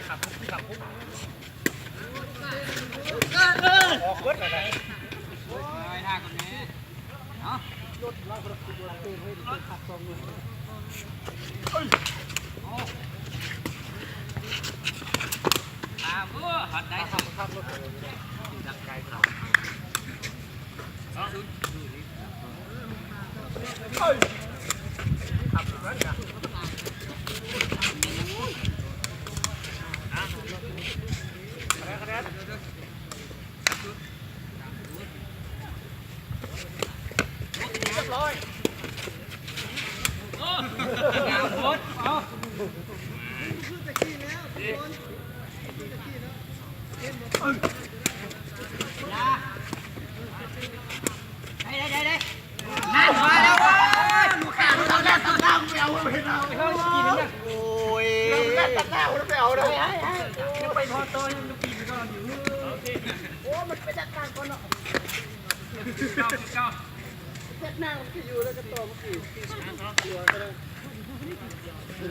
ออกเบิดอะไรท่าคนนี้เนาะรถเราคนละตัวเองให้ขับตรงเลยหัดได้ขับรถดักไกลขับขับนั้นนะคะแนนเรียบร้อยงามโคตรเอาได้นั่นมาแล้วลูกค้าเราแลกตัดดาวไม่เอาไม่เอาไม่เอากินเนี่ยโอ้ยเราแลกตัดดาวไม่เอาเลยยังไปทอดตัวยังจะปีนก่อนอยู่โอ้มันไปจัดการก่อนเนาะเจ้าเจ็ดหน้ามันอยู่แล้วก็ตัวมันกี่ตัวก็ได้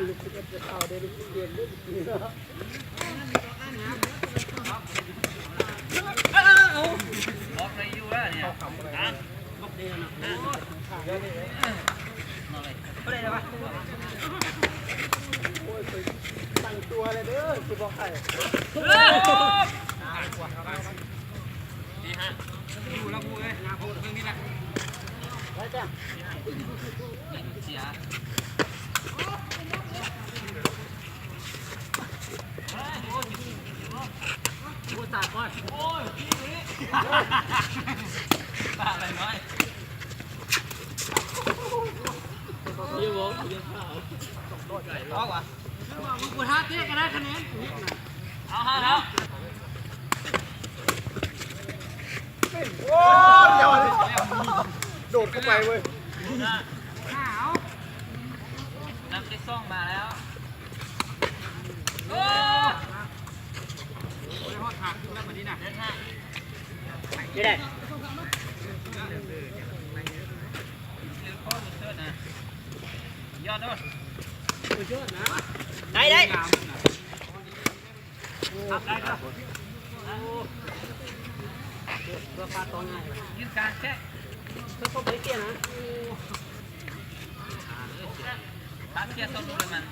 ลูกจะเอาได้ลูกเรียนลูกนี่เนาะบอกอะไรอยู่วะเนี่ยบอกเดียวนะก็ได้ปะโอ้ยตั้งตัวเลยเด้อคือบอกใครดีฮะดูแล้วพูดเลยงาพูดเรื่องนี้แหละไว้จ้ะเสียพูดตาก่อนโอ้ยตาอะไรน้อยยี่วงยี่ข้าวเอาวะมึงกูท้าเตี้ยกันได้คะแนนเอาฮะแล้วโอ้ยเดี๋ยวโดดเข้าไปเว้ยขาวน้ำได้ซ่องมาแล้วโอ้ยหอดขาดขึ้นแล้วแบบนี้นะเดินห้าไม่ได้ยอดด้วยได้ได้ครับเพื่อปลาตัวง่ายยืนการแค่เพื่อเข้าไปเตี้ยนะปลาเตี้ยต้นเลยมัน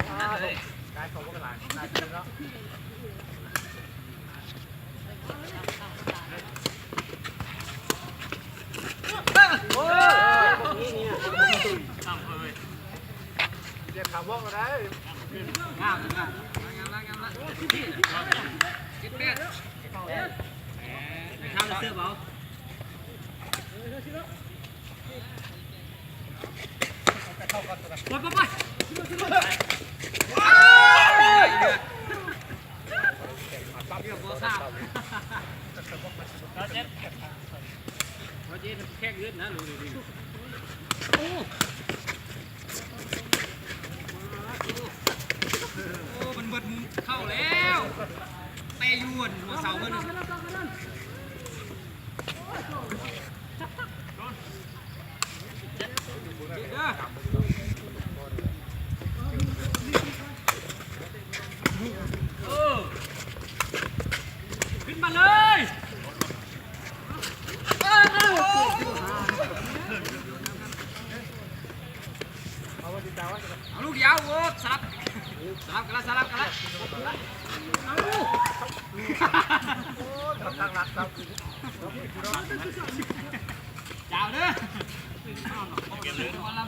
เลยได้ของพวกหลานได้เต็มแล้วโอ้ยนี่ทำเลยเดี๋ยวถามว่าอะไรงามละคิดเป็ดทำเสื้อเบาไปปั๊บเกี่ยวกับข้าวเราเจ็บแค่ยืดนะดูดิโอ้มันเบิดมุมเข้าแล้วเตะยวนหัวเสาเมื่อนึงขึ้นมาเลยเอาลูกยาวโว้สลับกันละเอาลูกตั้งรักครับจ้าวเด้อวันละ